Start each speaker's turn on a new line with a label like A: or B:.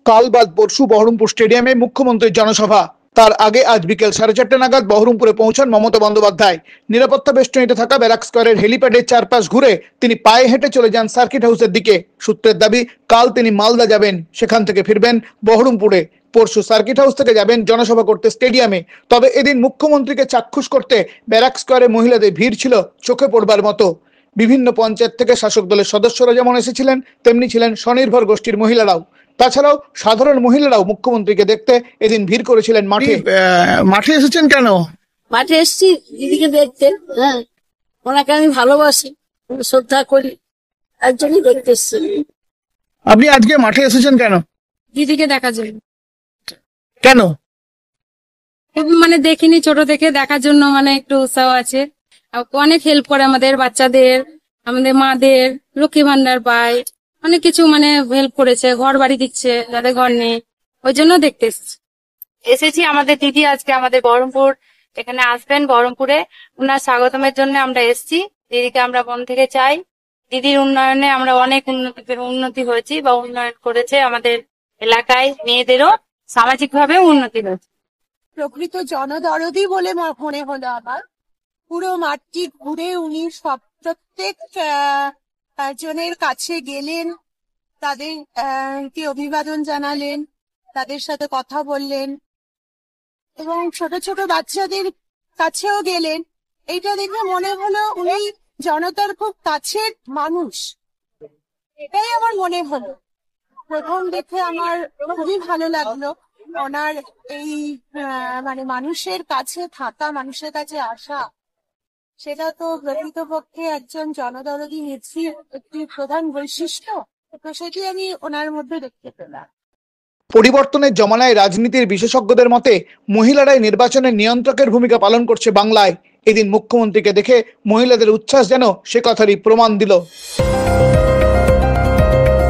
A: কাল বাদ পরশু বহরমপুর স্টেডিয়ামে মুখ্যমন্ত্রীর জনসভা। তার আগে আজ বিকেল 4:30 নাগাদ বহরমপুরে পৌঁছান মমতা বন্দ্যোপাধ্যায়। নিরাপত্তা বেষ্টনীতে থাকা ব্যারাক স্কয়ারের হেলিপ্যাডের চারপাশ ঘুরে তিনি পায়ে হেঁটে চলে যান সার্কিট হাউসের দিকে। সূত্রের দাবি, কাল তিনি মালদা যাবেন, সেখান থেকে ফিরবেন বহরমপুরে। পরশু সার্কিট হাউস থেকে যাবেন জনসভা করতে স্টেডিয়ামে। তবে এদিন মুখ্যমন্ত্রীকে চাক্ষুষ করতে ব্যারাক স্কয়ারে মহিলাদের ভিড় ছিল চোখে পড়বার মতো। বিভিন্ন পঞ্চায়েত থেকে শাসক দলের সদস্যরা যেমন এসেছিলেন, তেমনি ছিলেন স্বনির্ভর গোষ্ঠীর মহিলারাও। তাছাড়াও সাধারণ মহিলারাও মুখ্যমন্ত্রীকে দেখতে এদিন ভিড় করেছিলেন মাঠে। মাঠে এসেছেন কেন?
B: মাঠে এসেছি দিদিকে দেখতে। হ্যাঁ, ওনাকে আমি ভালোবাসি, শ্রদ্ধা করি, একজনই দেখতে এসেছি।
A: আপনি আজকে মাঠে এসেছেন কেন?
B: দিদিকে দেখার জন্য।
A: কেন?
B: মানে দেখিনি, ছোট থেকে দেখার জন্য মানে একটু উৎসাহ আছে। অনেক হেল্প করে আমাদের বাচ্চাদের, আমাদের মাদের, লক্ষ্মী ভান্ডার পায়, অনেক কিছু মানে হেল্প করেছে, ঘর বাড়ি দিচ্ছে যাদের ঘর নেই, ওই জন্য দেখতে এসেছি। আমাদের দিদি আজকে আমাদের বহরমপুর এখানে আসবেন, বহরমপুরে উনার স্বাগতমের জন্য আমরা এসেছি। দিদিকে আমরা মন থেকে চাই। দিদির উন্নয়নে আমরা অনেক উন্নতি হয়েছি বা উন্নয়ন করেছে আমাদের এলাকায়, মেয়েদেরও সামাজিক ভাবে উন্নতি হয়েছে।
C: প্রকৃত জনদরদি বলে মনে হলো আমার। পুরো মাঠটি ঘুরে উনি প্রত্যেক জনের কাছে গেলেন, তাদের কে অভিবাদন জানালেন, তাদের সাথে কথা বললেন এবং ছোট ছোট বাচ্চাদের কাছেও গেলেন। এইটা দেখে মনে হলো উনি জনতার খুব কাছের মানুষ, এটাই আমার মনে হলো। প্রথম দেখে আমার খুবই ভালো লাগলো ওনার এই মানে মানুষের কাছে থাকা, মানুষের কাছে আসা। সেটা তো প্রকৃতপক্ষে একজন জনদরদি নেত্রীর একটি প্রধান বৈশিষ্ট্য, তো সেটি আমি ওনার মধ্যে দেখতে পেলাম।
A: পরিবর্তনের জমানায় রাজনীতির বিশেষজ্ঞদের মতে মহিলারাই নির্বাচনের নিয়ন্ত্রকের ভূমিকা পালন করছে বাংলায়। এদিন মুখ্যমন্ত্রীকে দেখে মহিলাদের উচ্ছ্বাস যেন সে কথারই প্রমাণ দিল।